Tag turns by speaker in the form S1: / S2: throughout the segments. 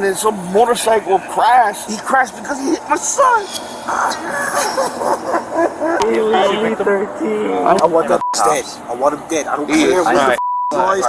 S1: and then some motorcycle crashed. He crashed because he hit my son.
S2: He was only 13.
S1: I want that dead. I want him dead. I don't care what the noise.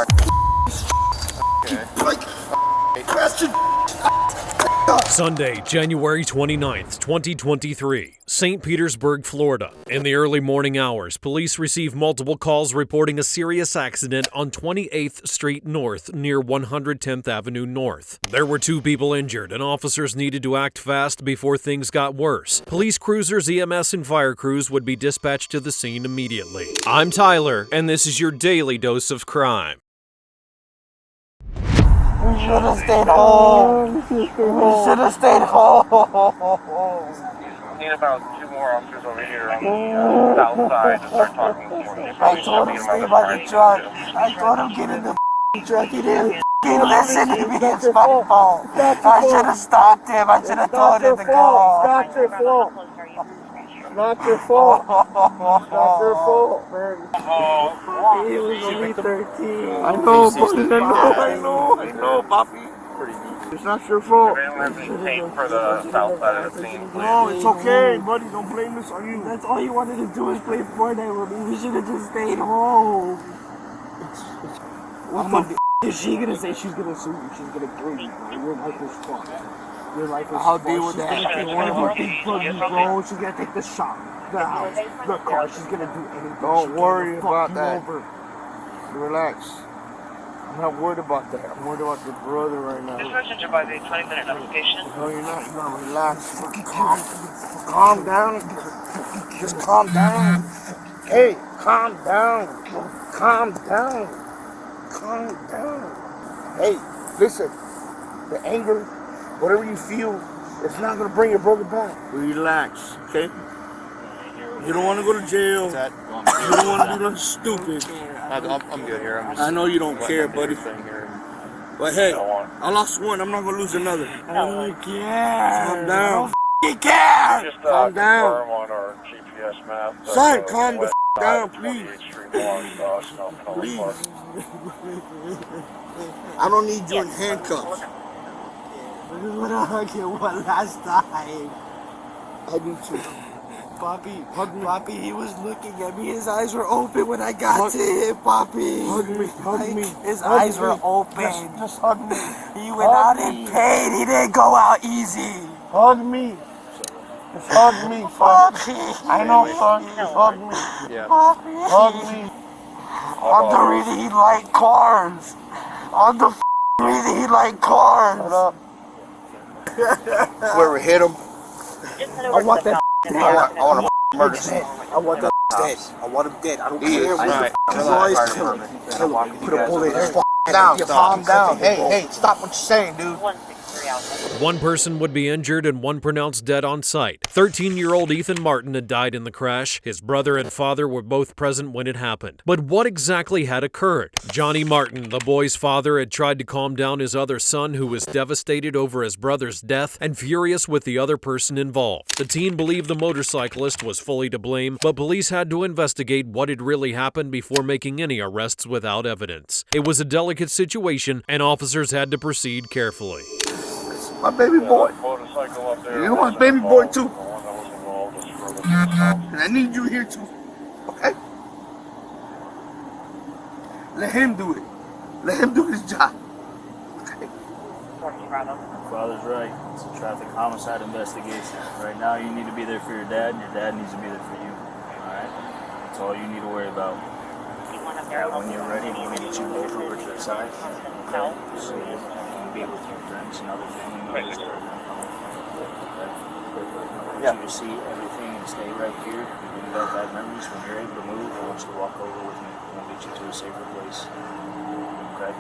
S3: Sunday, January 29th, 2023, St. Petersburg, Florida. In the early morning hours, police received multiple calls reporting a serious accident on 28th Street North near 110th Avenue North. There were 2 people injured, and officers needed to act fast before things got worse. Police cruisers, EMS, and fire crews would be dispatched to the scene immediately. I'm Tyler, and this is your daily dose of crime.
S1: We should have stayed home. We should have stayed home.
S4: Need about 2 more officers over here on the south side to start talking to more people.
S1: I told him stay by the truck. I told him get in the truck. He didn't listen to me. It's my fault. I should have stopped him. I should have told him to go.
S2: Not your fault. Not your fault. Not your fault, man. He was only 13.
S1: I know, buddy. I know, Poppy. It's not your fault.
S4: For the south side of the scene, please.
S1: No, it's okay, buddy. Don't blame this on you.
S2: That's all you wanted to do is play Fortnite with me. We should have just stayed home. What the is she gonna say? She's gonna sue you. She's gonna kill you. Your life is fucked. Your life is
S1: I'll
S2: fucked.
S1: deal with
S2: She's
S1: that.
S2: gonna take one of her big buggies, bro. She's gonna take the shop, the house, the car. She's gonna do anything.
S1: Don't worry
S2: She's
S1: about
S2: gonna fuck
S1: that.
S2: you over.
S1: Relax. I'm not worried about that. I'm worried about your brother right now.
S4: This messenger by the 20-minute notification.
S1: No, you're not. You gotta relax. Fucking calm down. Just calm down. Hey, calm down. Calm down. Calm down. Hey, listen. The anger, whatever you feel, it's not gonna bring your brother back. Relax, okay? You don't want to go to jail. You don't want to do nothing stupid.
S5: I'm good here.
S1: I know you don't care, buddy. But hey, I lost one. I'm not gonna lose another.
S2: Oh, yeah.
S1: Calm down. You care.
S4: Just
S1: Calm down.
S4: confirm on our GPS map.
S1: Son, calm the down, please.
S4: Please.
S1: I don't need you in handcuffs.
S2: I just wanna hug you one last time.
S1: I do too.
S2: Poppy, he was looking at me. His eyes were open when I got to him, Poppy.
S1: Hug me.
S2: His
S1: Hug
S2: eyes
S1: me.
S2: were open.
S1: Just hug me.
S2: He went out in pain. He didn't go out easy.
S1: Hug me. Just hug me, son. I know, son. Just hug me.
S5: Yeah.
S1: Hug me.
S2: On the reason he liked cars. On the reason he liked cars.
S1: Shut up. Whoever hit him,
S2: I want that
S1: I want to murder him. I want that dead. I want him dead. I don't care what the noise. Kill him. Put a bullet in his down. Calm down. Hey, stop what you're saying, dude.
S4: 163
S3: One person would be injured and one pronounced dead on site. 13-year-old Ethan Martin had died in the crash. His brother and father were both present when it happened. But what exactly had occurred? Johnny Martin, the boy's father, had tried to calm down his other son, who was devastated over his brother's death and furious with the other person involved. The teen believed the motorcyclist was fully to blame, but police had to investigate what had really happened before making any arrests without evidence. It was a delicate situation, and officers had to proceed carefully.
S1: My baby boy.
S4: motorcycle up there.
S1: You're my baby boy too.
S4: The one that was involved was further from the house.
S1: And I need you here too. Okay? Let him do it. Let him do his job. Okay?
S6: Father's right. It's a traffic homicide investigation. Right now you need to be there for your dad, and your dad needs to be there for you. Alright? That's all you need to worry about. When you're ready, we'll get you both over to the side. Okay? So you can be with your friends and other family members that are going to come over. Okay? I want you to see everything and stay right here. When you have bad memories, when you're able to move, I want you to walk over with me. We'll get you to a safer place. Okay?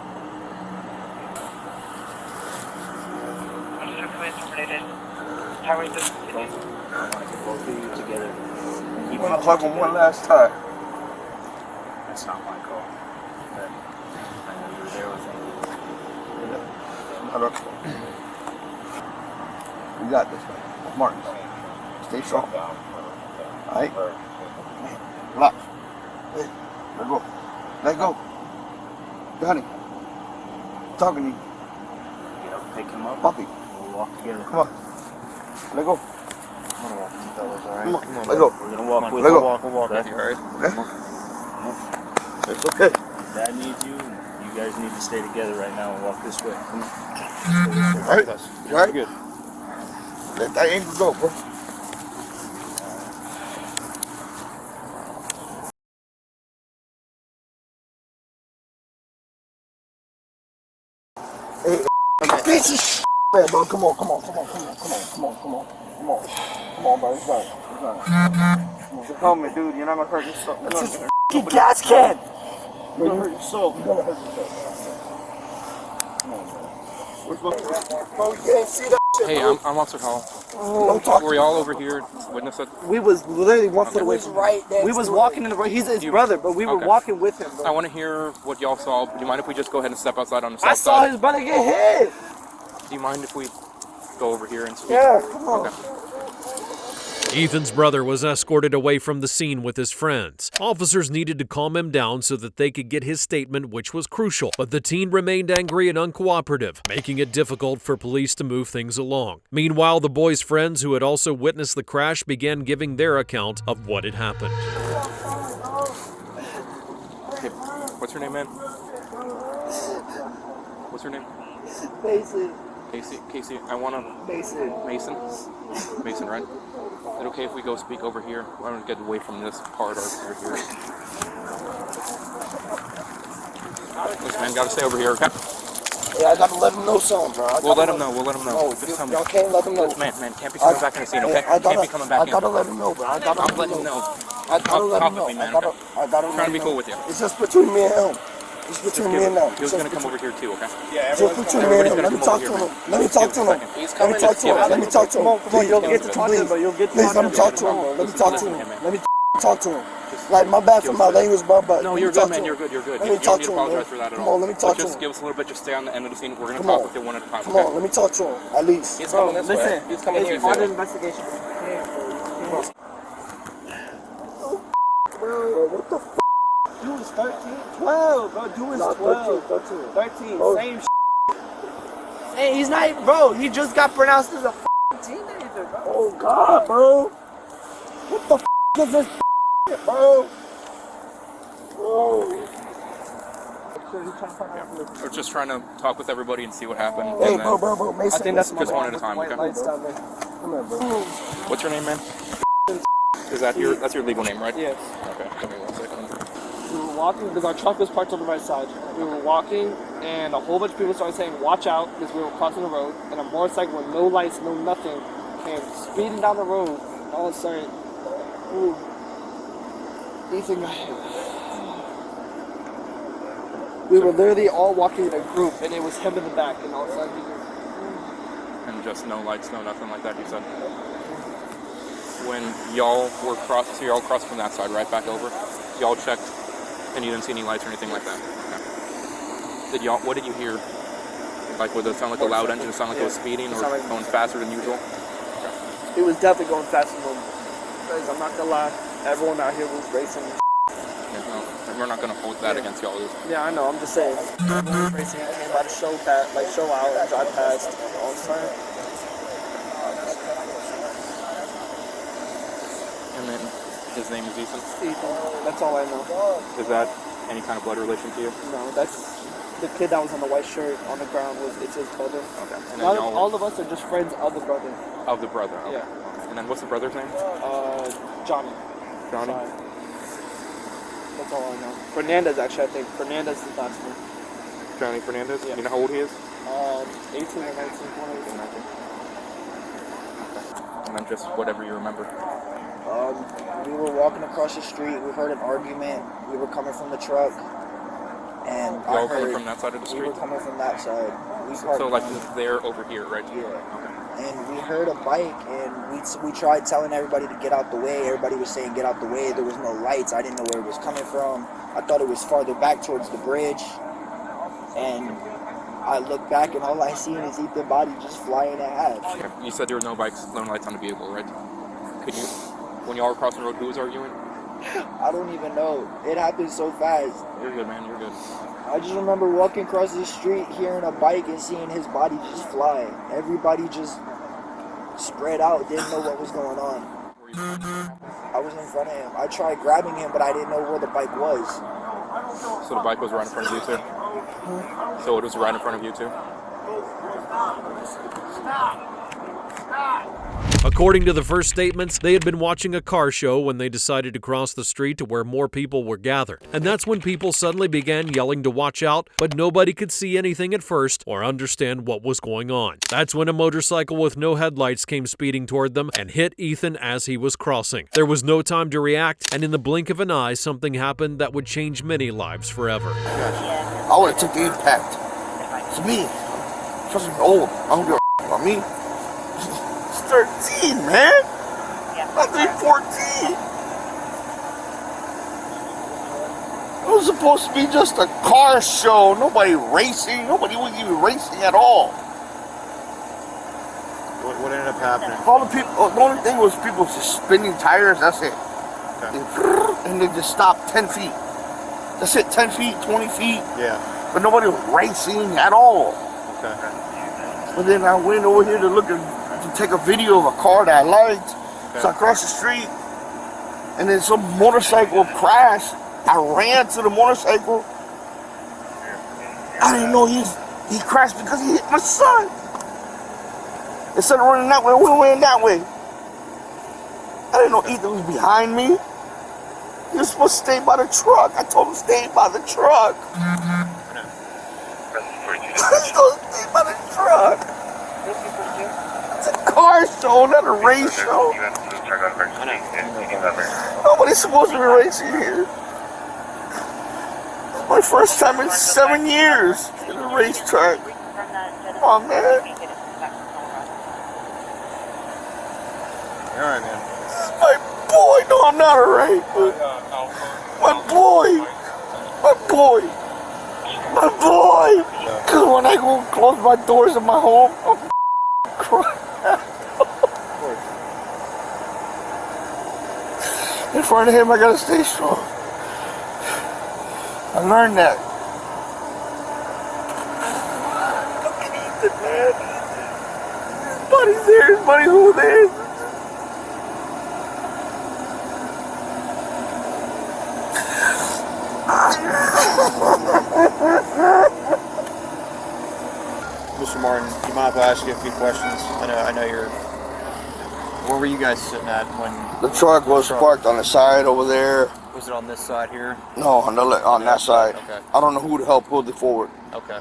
S4: How is this?
S6: I want to get both of you together.
S1: You want to hug him one last time?
S6: That's not my call. Okay? I know you were there with me.
S1: We got this, man. Martin, stay strong. Alright? Relax. Hey, let go. Let go. Johnny, I'm talking to you.
S6: pick him up.
S1: Puppy.
S6: We'll walk together.
S1: Come on. Let go.
S6: I'm gonna walk with you fellas, all right?
S1: Come on. Let go.
S6: We're gonna walk with
S1: Let
S6: you.
S1: go.
S6: We'll walk with you, all right?
S1: Okay. It's okay.
S6: Dad needs you. You guys need to stay together right now and walk this way. Come on.
S1: All right. You all right?
S6: Good.
S1: Let that anger go, bro. Hey, piece of shit, man, bro. Come on, bro. It's fine.
S2: Just help me, dude. You're not gonna hurt yourself.
S1: That's his f***ing gas can.
S2: You're gonna hurt yourself.
S1: You're gonna hurt yourself. Come on, bro. Bro, you can't see that shit,
S4: Hey,
S1: bro.
S4: I'm Officer Hall.
S1: Don't talk
S4: Were
S1: to
S4: y'all
S1: me.
S4: over here witness it?
S2: We was literally 1 foot away
S1: was
S2: from
S1: right next
S2: We was
S1: to
S2: walking
S1: it.
S2: in the road. He's his
S4: You-
S2: brother, but we were
S4: okay.
S2: walking with him,
S4: I
S2: bro.
S4: want to hear what y'all saw. Do you mind if we just go ahead and step outside on the south
S2: I saw
S4: side?
S2: his brother get hit.
S4: Do you mind if we go over here and speak?
S1: Yeah, come on.
S4: Okay.
S3: Ethan's brother was escorted away from the scene with his friends. Officers needed to calm him down so that they could get his statement, which was crucial. But the teen remained angry and uncooperative, making it difficult for police to move things along. Meanwhile, the boy's friends who had also witnessed the crash began giving their account of what had happened.
S4: Hey, what's her name, man? What's her name?
S2: Mason.
S4: Casey, I want to...
S2: Mason.
S4: Mason, right? Is it okay if we go speak over here? I want to get away from this part over here. Listen, man, gotta stay over here, okay?
S1: Yeah, I gotta let him know something, bro.
S4: We'll let him know.
S1: No,
S4: Just tell me.
S1: y'all can't let him know.
S4: Man, can't be coming back in the scene, okay?
S1: I
S4: Can't be coming back in.
S1: gotta let him know, bro. I gotta
S4: I'm letting him know.
S1: I gotta let him
S4: Talk
S1: know.
S4: with me, man,
S1: I gotta
S4: I'm
S1: let
S4: trying to
S1: him
S4: be
S1: know.
S4: cool with you.
S1: It's just between me and him. It's between me and them.
S4: He was gonna come over here too, okay?
S1: It's just between me and him. Let me talk to him. Let me talk to him.
S4: He's
S1: Let me talk to him. Let me talk to him.
S2: Come on, you'll get to talk to him, bro. You'll get to
S1: Please,
S2: talk
S1: let
S2: to
S1: me
S2: him.
S1: talk to him, bro. Let me talk to him. Let me talk to him. Like, my bad for my language, bro, but
S4: No,
S1: let me
S4: you're
S1: talk
S4: good,
S1: to
S4: man.
S1: him.
S4: You're good.
S1: Let me
S4: You don't
S1: talk
S4: need
S1: to
S4: to
S1: him,
S4: apologize
S1: bro.
S4: for that at
S1: Come
S4: all.
S1: on, let me talk to
S4: Just
S1: him.
S4: give us a little bit. Just stay on the end of the scene. We're gonna
S1: Come
S4: talk
S1: on.
S4: with you one at a time.
S1: Come on, let me talk to him, at least.
S4: He's
S2: Bro,
S4: coming this way.
S2: listen.
S4: He's coming here.
S2: It's part of the investigation.
S1: Bro, what the f***?
S2: You was 13? 12, bro. You was
S1: Nah,
S2: 12.
S1: 13.
S2: 13.
S1: Bro.
S2: Same Hey, he's not even, bro. He just got pronounced as a teenager, bro.
S1: Oh, God, bro. What the f*** is this bro? Bro.
S4: We're just trying to talk with everybody and see what happened.
S1: Hey,
S4: and then
S1: bro, Mason.
S2: I think that's
S4: just
S2: my
S4: one at a
S2: with
S4: time,
S2: the white
S4: okay?
S2: lights down there.
S1: Come here, bro.
S4: What's your name, man? Is that that's your legal name, right?
S2: Yes.
S4: Okay. Give me 1 second.
S2: We were walking because our truck was parked on the right side. We were walking, and a whole bunch of people started saying, "Watch out," because we were crossing the road. And a motorcycle with no lights, no nothing, came speeding down the road. And all of a sudden, ooh, Ethan got hit. We were literally all walking in a group, and it was him in the back. And all of a sudden, he just,
S4: And just no lights, no nothing like that. You said. When y'all were crossing, so y'all crossed from that side, right back over. Y'all checked, and you didn't see any lights or anything like that. Okay. What did you hear? Like, would it sound like a loud engine? It sound like it was speeding or
S2: sounded like-
S4: going faster than usual?
S2: it was definitely going faster than normal. Guys, I'm not gonna lie, everyone out here was racing.
S4: Yeah, no, we're not gonna hold that against y'all.
S2: Yeah, I know. I'm just saying. Everyone was racing. Came by the show out and drive past all the time.
S4: And then his name is Ethan.
S2: Ethan. That's all I know.
S4: Is that any kind of blood relation to you?
S2: No, that's the kid that was on the white shirt on the ground. It's his brother.
S4: Okay. And then y'all
S2: All of us are just friends of the brother.
S4: of the brother. Okay.
S2: Yeah.
S4: And then what's the brother's name?
S2: Johnny.
S4: Johnny.
S2: Sorry. That's all I know. Fernandez, actually, I think. Fernandez is his last name.
S4: Johnny Fernandez.
S2: Yeah.
S4: You know how old he is?
S2: 18 or 19. One of those.
S4: And then just whatever you remember.
S5: We were walking across the street. We heard an argument. We were coming from the truck, and
S4: Y'all coming from that side of the
S5: we
S4: street?
S5: were coming from that side. We
S4: So like
S5: parked
S4: they're over here, right?
S5: Yeah.
S4: Okay.
S5: and we heard a bike, and we tried telling everybody to get out the way. Everybody was saying get out the way. There was no lights. I didn't know where it was coming from. I thought it was farther back towards the bridge, and I look back, and all I seen is Ethan's body just flying in half.
S4: Okay. You said there were no lights on the vehicle, right? Could you, when y'all were crossing the road, who was arguing?
S5: I don't even know. It happened so fast.
S4: You're good, man. You're good.
S5: I just remember walking across the street, hearing a bike, and seeing his body just fly. Everybody just spread out, didn't know what was going on. I was in front of him. I tried grabbing him, but I didn't know where the bike was.
S4: So the bike was right in front of you too? So it was right in front of you too?
S3: According to the first statements, they had been watching a car show when they decided to cross the street to where more people were gathered. And that's when people suddenly began yelling to watch out, but nobody could see anything at first or understand what was going on. That's when a motorcycle with no headlights came speeding toward them and hit Ethan as he was crossing. There was no time to react, and in the blink of an eye, something happened that would change many lives forever.
S1: I would have took the impact. It's me. I'm old. I don't give a about me. 13, man. I'm 14. It was supposed to be just a car show. Nobody racing. Nobody was even racing at all.
S7: What ended up happening?
S1: All the people. The only thing was people just spinning tires. That's it.
S7: Okay.
S1: And they just stopped 10 feet. That's it. 10 feet, 20 feet.
S7: Yeah.
S1: But nobody was racing at all.
S7: Okay.
S1: But then I went over here to take a video of a car that I liked.
S7: Okay.
S1: So I crossed the street, and then some motorcycle crashed. I ran to the motorcycle. I didn't know he crashed because he hit my son. Instead of running that way, I would have ran that way. I didn't know Ethan was behind me. He was supposed to stay by the truck. I told him to stay by the truck. I told him to stay by the truck. It's a car show, not a race show. Nobody's supposed to be racing here. It's my first time in 7 years in a racetrack. Oh man.
S7: You're alright, man.
S1: My boy. No, I'm not alright. My boy. My boy. My boy. Because when I go close my doors in my home, I'm crying. In front of him, I gotta stay strong. I learned that. Look at Ethan, man. His buddy's there, his buddy's over there.
S7: Mr. Martin, do you mind if I ask you a few questions? I know you're... Where were you guys sitting at when...
S1: The truck was parked on the side over there.
S7: Was it on this side here?
S1: No, on that side.
S7: Okay.
S1: I don't know who the hell pulled it forward.
S7: Okay.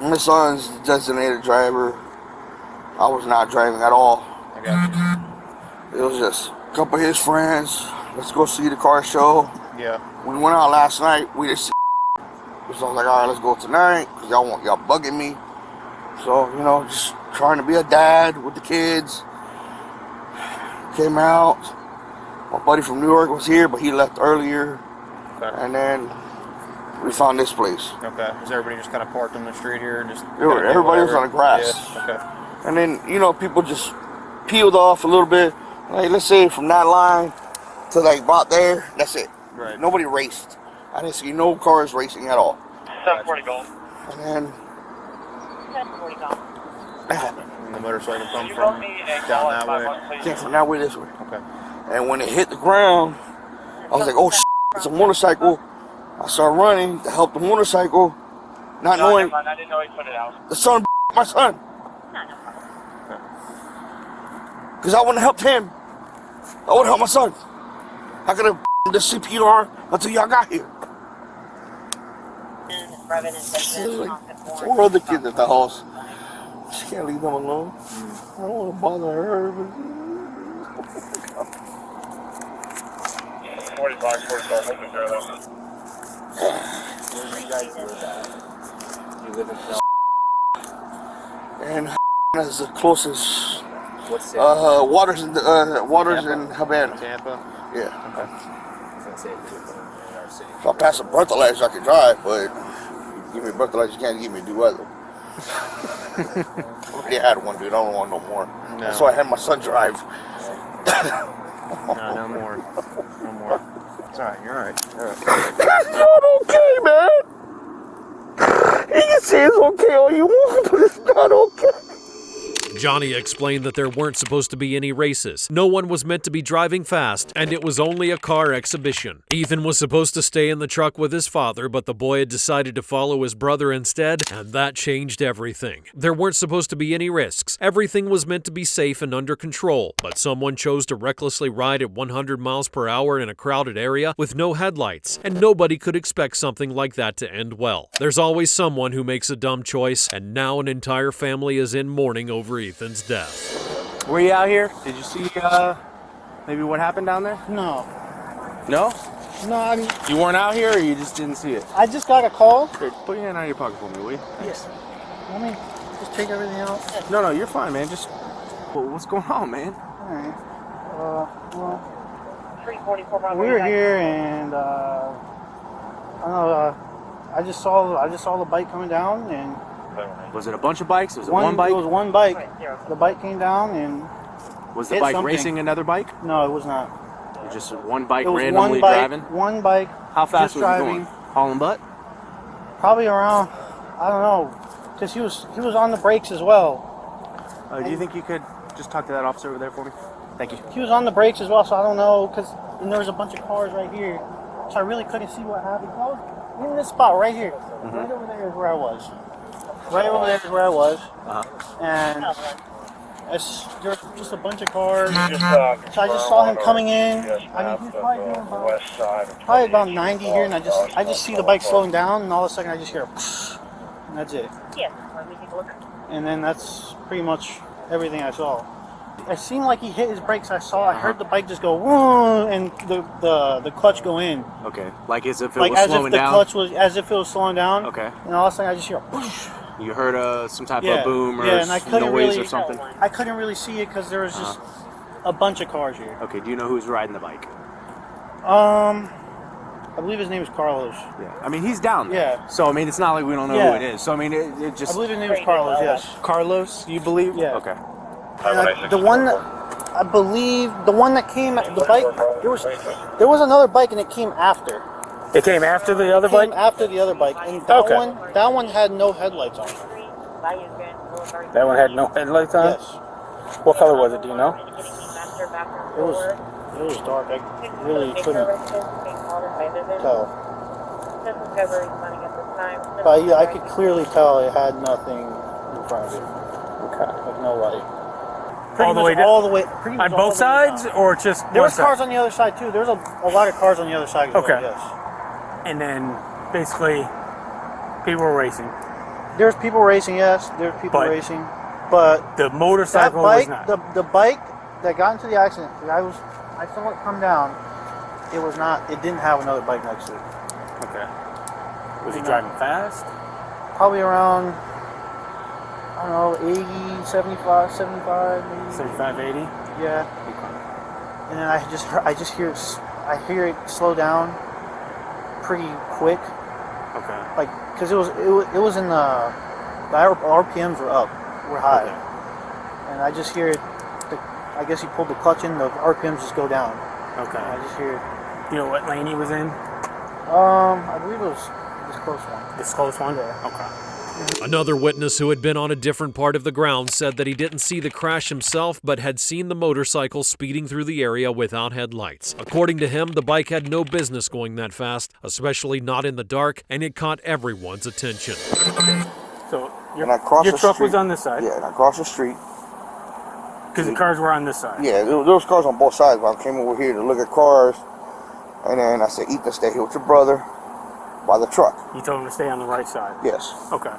S1: My son's designated driver. I was not driving at all.
S7: I got you.
S1: It was just a couple of his friends. Let's go see the car show.
S7: Yeah.
S1: We went out last night. We didn't see. So I was like, all right, let's go tonight because y'all bugging me. So, just trying to be a dad with the kids. Came out. My buddy from New York was here, but he left earlier.
S7: Okay.
S1: And then we found this place.
S7: Okay. Was everybody just kind of parked on the street here?
S1: Everybody was on the grass.
S7: Yeah. Okay.
S1: And then, people just peeled off a little bit. Like, let's say from that line to like about there, that's it.
S7: Right.
S1: Nobody raced. I didn't see no cars racing at all.
S8: 740 Gold.
S1: And then
S8: 740 Gold.
S1: that happened.
S7: And the motorcycle come from down that way?
S1: Came from that way this way.
S7: Okay.
S1: And when it hit the ground, I was like, oh shit, it's a motorcycle. I started running to help the motorcycle, not knowing
S8: I didn't know he put it out.
S1: the son my son. Because I wouldn't have helped him. I would have helped my son. I could have the CPR until y'all got here. There's like 4 other kids at the house. She can't leave them alone. I don't want to bother her.
S8: 45, 45, hold it there, though.
S7: Where do you guys live at? You live in
S1: And is the closest.
S7: what city?
S1: Waters in Havana.
S7: Tampa?
S1: Yeah.
S7: Okay. That's it. In our city.
S1: If I pass a breathalyzer, I can drive, but give me a breathalyzer, you can't give me a do weather. I already had one, dude. I don't want no more.
S7: No.
S1: That's why I had my son drive.
S7: No, no more. No more. It's alright, you're alright.
S1: It's not okay, man. You can say it's okay all you want, but it's not okay.
S3: Johnny explained that there weren't supposed to be any races, no one was meant to be driving fast, and it was only a car exhibition. Ethan was supposed to stay in the truck with his father, but the boy had decided to follow his brother instead, and that changed everything. There weren't supposed to be any risks, everything was meant to be safe and under control, but someone chose to recklessly ride at 100 miles per hour in a crowded area with no headlights, and nobody could expect something like that to end well. There's always someone who makes a dumb choice, and now an entire family is in mourning over Ethan's death.
S9: Were you out here? Did you see maybe what happened down there?
S10: No.
S9: No?
S10: No, I mean,
S9: You weren't out here or you just didn't see it?
S10: I just got a call.
S9: Here, put your hand out of your pocket for me, will you?
S10: Yes. Let me just take everything out.
S9: No, you're fine, man. Just, what's going on, man?
S10: Alright. Well,
S8: 344 Broadway.
S10: we were here and, I don't know, I just saw the bike coming down and
S9: Was it a bunch of bikes? Was it one bike?
S10: It was one bike. The bike came down and
S9: Was the
S10: hit
S9: bike
S10: something.
S9: racing another bike?
S10: No, it was not.
S9: Or just one bike
S10: It was
S9: randomly
S10: one bike,
S9: driving?
S10: One bike.
S9: How fast
S10: just
S9: was
S10: driving.
S9: he going? Hauling butt?
S10: Probably around, I don't know, because he was on the brakes as well.
S9: Do you think you could just talk to that officer over there for me? Thank you.
S10: He was on the brakes as well, so I don't know, because there was a bunch of cars right here, so I really couldn't see what happened. I was in this spot right here. Right over there is where I was. Right over there is where I was. And there was just a bunch of cars. So I just saw him coming in. I mean, he was probably doing about 90 here, and I just see the bike slowing down, and all of a sudden I just hear a psh, and that's it.
S8: Yes, let me take a look.
S10: And then that's pretty much everything I saw. It seemed like he hit his brakes. I heard the bike just go woo, and the clutch go in.
S9: Okay, like as if it
S10: Like
S9: was
S10: as
S9: slowing
S10: if the
S9: down?
S10: clutch was, as if it was slowing down.
S9: Okay.
S10: And all of a sudden I just hear a whoosh.
S9: You heard some type
S10: Yeah,
S9: of boom or
S10: yeah, and I couldn't
S9: noise
S10: really-
S9: or something?
S10: I couldn't really see it because there was just a bunch of cars here.
S9: Okay, do you know who's riding the bike?
S10: I believe his name is Carlos.
S9: Yeah, I mean, he's down there.
S10: Yeah.
S9: So, I mean, it's not like we don't know
S10: Yeah.
S9: who it is. So, I mean, it
S10: I
S9: just...
S10: believe his name is Carlos. Yes.
S9: Carlos, you believe?
S10: Yeah.
S9: Okay.
S10: And the one that I believe the one that came the bike there was another bike and it came after.
S11: It came after the other bike?
S10: After the other bike, and that one had no headlights on.
S11: That one had no headlights on?
S10: Yes.
S11: What color was it, do you know?
S10: It was dark. I really couldn't tell. But yeah, I could clearly tell it had nothing in front of it.
S11: Okay.
S10: Like no light.
S11: All the way down?
S10: All the way. Pretty much
S11: On
S10: all
S11: both
S10: the way
S11: sides
S10: down.
S11: or just
S10: There
S11: one
S10: was cars
S11: side?
S10: on the other side too. There was a lot of cars on the other side as
S11: Okay.
S10: well, yes.
S11: And then basically people were racing.
S10: There's people racing, yes. There's people
S11: But
S10: racing. But
S11: the
S10: that
S11: motorcycle
S10: bike,
S11: was not.
S10: the bike that got into the accident, I saw it come down. It was not. It didn't have another bike next to it.
S11: Okay. Was he driving fast?
S10: Probably around, I don't know, 80, 75, maybe.
S11: 75, 80?
S10: Yeah. And then I hear it slow down pretty quick.
S11: Okay.
S10: Like, cause it was in the RPMs were high, and I just hear it. I guess he pulled the clutch in, the RPMs just go down.
S11: Okay.
S10: And I just hear it.
S11: You know what lane he was in?
S10: I believe it was this close one.
S11: This close one?
S10: Yeah.
S11: Okay.
S3: Another witness who had been on a different part of the ground said that he didn't see the crash himself, but had seen the motorcycle speeding through the area without headlights. According to him, the bike had no business going that fast, especially not in the dark, and it caught everyone's attention.
S11: So
S1: And I crossed
S11: your
S1: the
S11: truck
S1: street.
S11: was on this side?
S1: Yeah, and I crossed the street.
S11: Because the cars were on this side?
S1: Yeah, there was cars on both sides, but I came over here to look at cars. And then I said, Ethan, stay here with your brother by the truck.
S11: You told him to stay on the right side?
S1: Yes.
S11: Okay.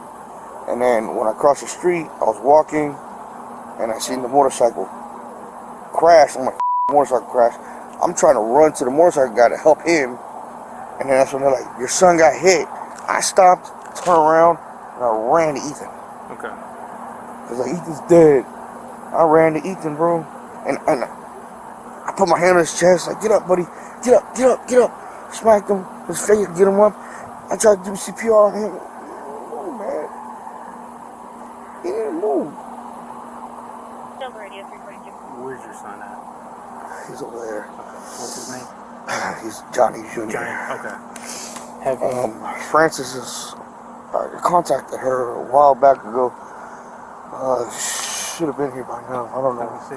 S1: And then when I crossed the street, I was walking, and I seen the motorcycle crash. I'm like, motorcycle crash. I'm trying to run to the motorcycle guy to help him. And then that's when they're like, your son got hit. I stopped, turned around, and I ran to Ethan.
S11: Okay.
S1: I was like, Ethan's dead. I ran to Ethan, bro. And I put my hand on his chest, like, get up, buddy. Get up, get up, get up. Smacked him, his face, get him up. I tried to do CPR on him. Oh, man. He didn't move.
S11: Where's your son at?
S1: He's over there.
S11: What's his name?
S1: He's Johnny Jr.
S11: Johnny. Okay. Have you?
S1: Francis is. I contacted her a while back ago. Should have been here by now. I don't
S11: Let
S1: know.
S11: me see.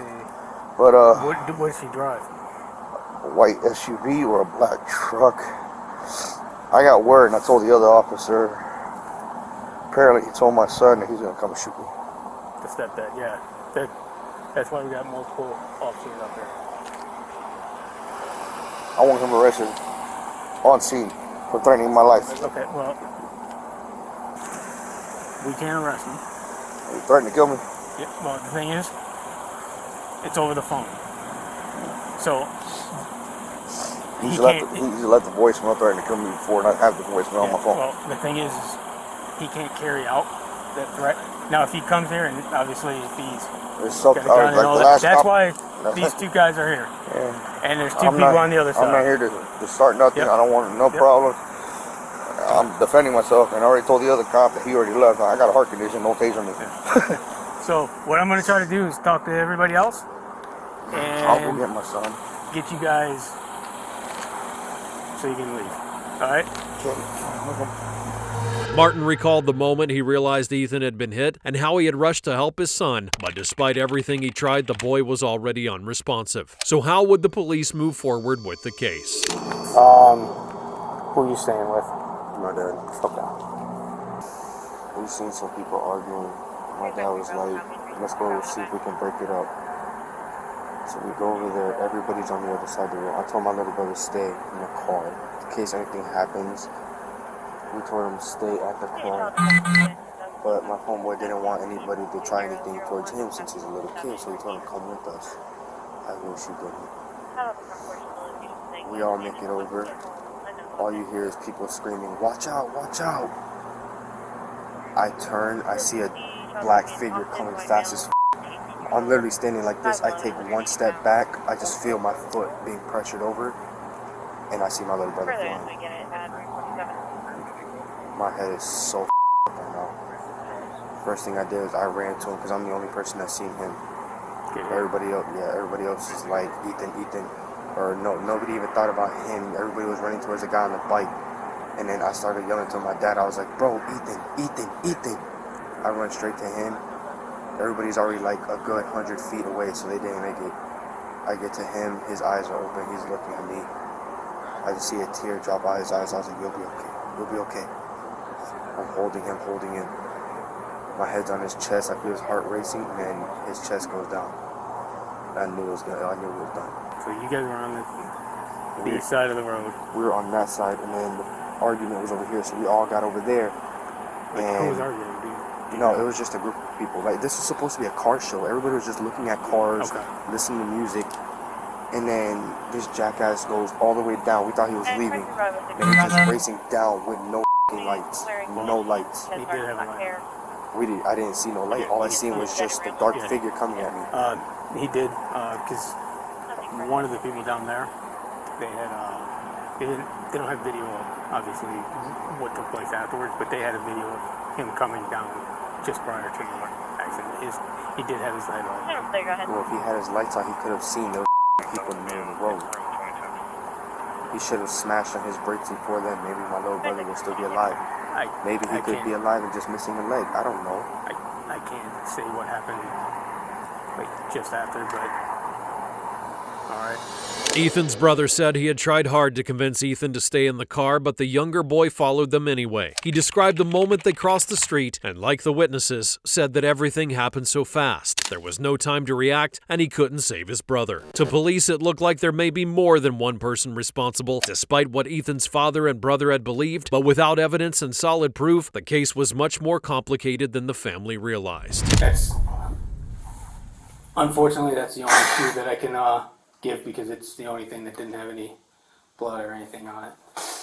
S1: But
S11: What does she drive?
S1: a white SUV or a black truck. I got word, and I told the other officer. Apparently, he told my son that he's gonna come shoot me.
S11: The stepdad. Yeah. That's why we got multiple officers up there.
S1: I want him arrested on scene for threatening my life.
S11: Okay. Well, we can't arrest him.
S1: He threatened to kill me.
S11: Yeah, well, the thing is, it's over the phone. So,
S1: He
S11: he
S1: left
S11: can't.
S1: he left the voicemail threatening to kill me before, and I have the voicemail on my phone.
S11: Well, the thing is he can't carry out that threat. Now, if he comes here, and obviously if he's
S1: It's so,
S11: got a gun
S1: like
S11: and
S1: the
S11: all that,
S1: last
S11: that's
S1: cop-
S11: why these two guys are here.
S1: Yeah.
S11: And there's two people on the other side.
S1: I'm not here to start nothing.
S11: Yep.
S1: I don't want no
S11: Yep.
S1: problem. I'm defending myself, and I already told the other cop that he already left. I got a heart condition, don't taser me.
S11: So what I'm going to try to do is talk to everybody else
S1: I'll go
S11: and
S1: get my son.
S11: get you guys so you can leave. All right?
S3: Martin recalled the moment he realized Ethan had been hit and how he had rushed to help his son, but despite everything he tried, the boy was already unresponsive. So how would the police move forward with the case?
S11: Who are you staying with?
S12: My dad.
S11: Okay.
S12: We seen some people arguing. My dad was like, let's go see if we can break it up. So we go over there, everybody's on the other side of the room. I told my little brother stay in the car. In case anything happens, we told him stay at the car. But my homeboy didn't want anybody to try anything towards him since he's a little kid, so he told him come with us. I wish he didn't. We all make it over. All you hear is people screaming, watch out, watch out. I turn, I see a black figure coming fast as I'm literally standing like this. I take one step back, I just feel my foot being pressured over, and I see my little brother flying. My head is so right now. First thing I did is I ran to him because I'm the only person that's seen him. Everybody else is like Ethan, or no, nobody even thought about him. Everybody was running towards the guy on the bike, and then I started yelling to my dad. I was like, bro, Ethan. I run straight to him. Everybody's already like a good 100 feet away, so they didn't make it. I get to him, his eyes are open, he's looking at me. I just see a tear drop out of his eyes. I was like, you'll be okay. I'm holding him. My head's on his chest, I feel his heart racing, and then his chest goes down. I knew it was done.
S11: So you guys were on the east side of the road.
S12: We were on that side, and then the argument was over here, so we all got over there.
S11: Who was arguing?
S12: It was just a group of people. Like, this was supposed to be a car show. Everybody was just looking at cars, listening to music, and then this jackass goes all the way down. We thought he was leaving, and he's just racing down with no lights. No lights.
S11: He did have a light.
S12: I didn't see no light. All I seen was just a dark figure coming at me.
S11: He did, because one of the people down there, they had, they don't have video of, obviously, what took place afterwards, but they had a video of him coming down just prior to the accident. He did have his light on.
S12: Well, if he had his lights on, he could have seen those people in the middle of the road. He should have smashed on his brakes before then. Maybe my little brother would still be alive. Maybe he could be alive and just missing a leg. I don't know.
S11: I can't say what happened just after, but all right.
S3: Ethan's brother said he had tried hard to convince Ethan to stay in the car, but the younger boy followed them anyway. He described the moment they crossed the street and, like the witnesses, said that everything happened so fast. There was no time to react, and he couldn't save his brother. To police, it looked like there may be more than one person responsible, despite what Ethan's father and brother had believed, but without evidence and solid proof, the case was much more complicated than the family realized.
S11: Unfortunately, that's the only clue that I can give, because it's the only thing that didn't have any blood or anything on it.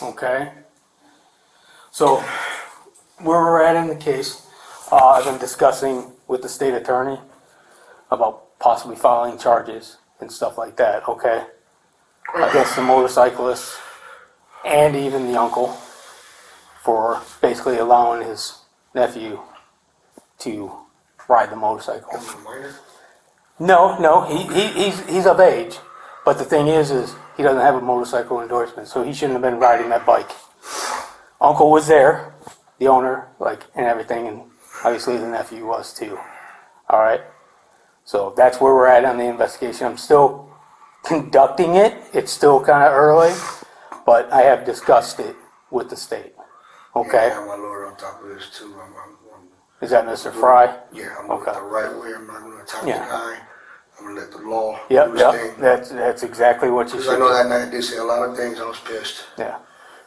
S11: Okay? So, where we're at in the case, I've been discussing with the state attorney about possibly filing charges and stuff like that, okay? Against the motorcyclist and even the uncle for basically allowing his nephew to ride the motorcycle. No, he's of age, But the thing is he doesn't have a motorcycle endorsement, so he shouldn't have been riding that bike. Uncle was there, the owner, and everything, and obviously the nephew was too. All right? So that's where we're at on the investigation. I'm still conducting it. It's still kind of early, but I have discussed it with the state. Okay?
S1: Yeah, I have my lawyer on top of this too.
S11: Is that Mr. Fry?
S1: Yeah, I'm going the right way. I'm not going to attack the guy. I'm going to let the law do
S11: Yep.
S1: its thing.
S11: That's exactly what you
S1: Because
S11: should
S1: I know
S11: do.
S1: that night they said a lot of things. I was pissed.
S11: Yeah.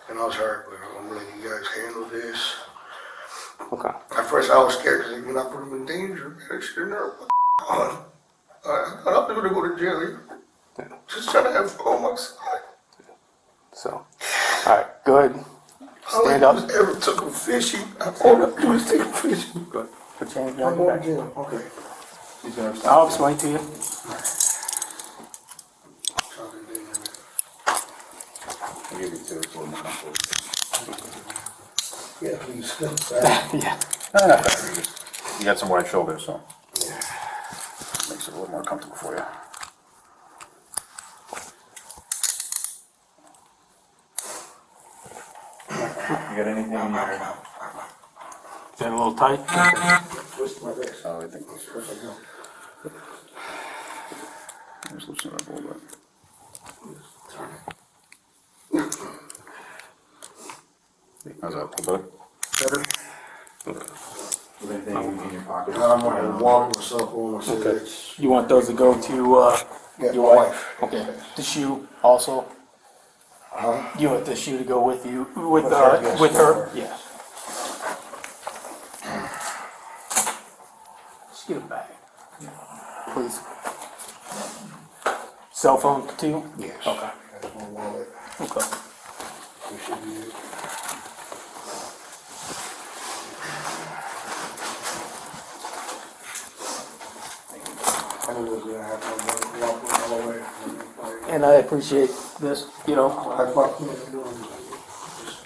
S1: And I was hurt, but I'm going to let you guys handle this.
S11: Okay.
S1: At first I was scared because you're not putting them in danger. Man, I should have never put on. I thought they were going to go to jail.
S11: Yeah.
S1: Just trying to have fun on my side.
S11: So, all right, good. Stand up.
S1: All I ever took a fishing. All I do is take a fishing.
S11: Good. Put your hands
S1: I'm
S11: behind your
S1: going
S11: back.
S1: to jail. Okay.
S11: I'll explain to you.
S12: I'll give you two. It's a little more comfortable.
S1: Yeah, please.
S11: Yeah.
S12: No, not that. You got some wide shoulders, so makes it a little more comfortable for you. You got anything in your...
S11: Is that a little tight?
S1: Twist my wrist.
S12: Oh, I think this Just loosen it up a little bit. How's that? A little better? Okay. Anything in your pocket?
S1: I'm going to walk myself on my cigarettes.
S11: You want those to go to
S1: Yeah,
S11: your
S1: my
S11: wife? Okay. The shoe also?
S1: Huh?
S11: You want the shoe to go with you,
S1: With her, yes.
S11: with her? Yes. Just get a bag. Please. Cell phone too?
S1: Yes.
S11: Okay.
S1: That's my wallet.
S11: Okay.
S1: We should be good. I knew it was going to happen. I'm walking all the way.
S11: And I appreciate this,
S1: That's my plan. Just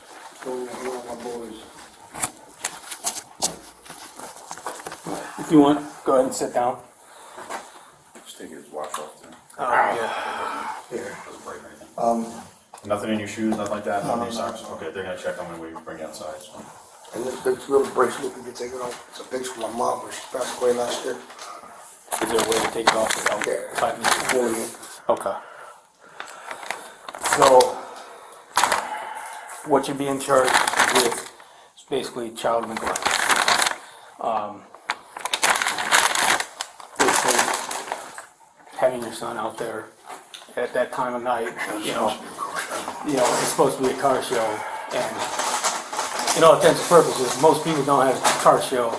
S1: go with my boys.
S11: If you want, go ahead and sit down.
S12: Just take his watch off there.
S1: Here.
S12: Nothing in your shoes, nothing like that? Nothing in your socks? Okay, they're gonna check on when we bring you outside, so.
S1: And this little bracelet can get taken off. It's a picture of my mom, but she passed away last year.
S11: Is there a way to take it off without
S1: Yeah.
S11: 5 minutes?
S1: Bullying.
S11: Okay. So, what you're being charged with is basically child neglect. Basically, having your son out there at that time of night, it's supposed to be a car show, and all intents and purposes, most people don't have a car show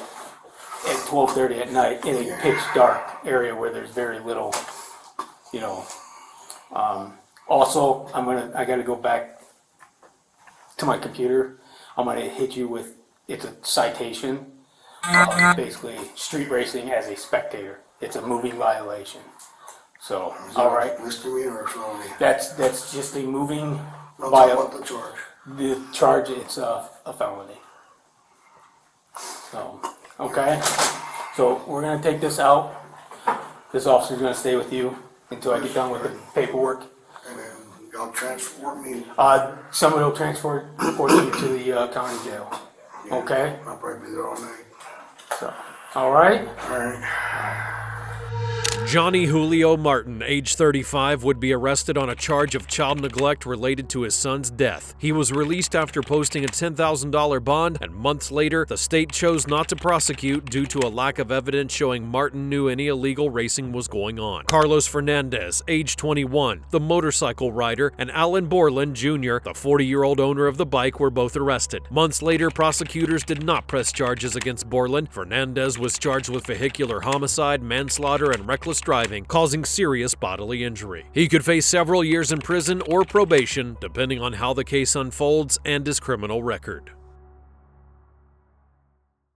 S11: at 12:30 at night in a pitch dark area where there's very little, also, I gotta go back to my computer. I'm gonna hit you with, it's a citation, basically street racing as a spectator. It's a moving violation. So, all right,
S1: Misdemeanor or felony?
S11: that's just a moving
S1: I'm talking
S11: violation.
S1: about the charge.
S11: The charge, it's a felony. So, okay, so we're gonna take this out. This officer's gonna stay with you until I get done with the paperwork.
S1: And then y'all transport me.
S11: Someone will transport you to the county jail. Okay?
S1: I'll probably be there all night.
S11: So, all right?
S1: All right.
S3: Johnny Julio Martin, age 35, would be arrested on a charge of child neglect related to his son's death. He was released after posting a $10,000 bond, and months later, the state chose not to prosecute due to a lack of evidence showing Martin knew any illegal racing was going on. Carlos Fernandez, age 21, the motorcycle rider, and Alan Borland Jr., the 40-year-old owner of the bike, were both arrested. Months later, prosecutors did not press charges against Borland. Fernandez was charged with vehicular homicide, manslaughter, and reckless driving, causing serious bodily injury. He could face several years in prison or probation, depending on how the case unfolds and his criminal record.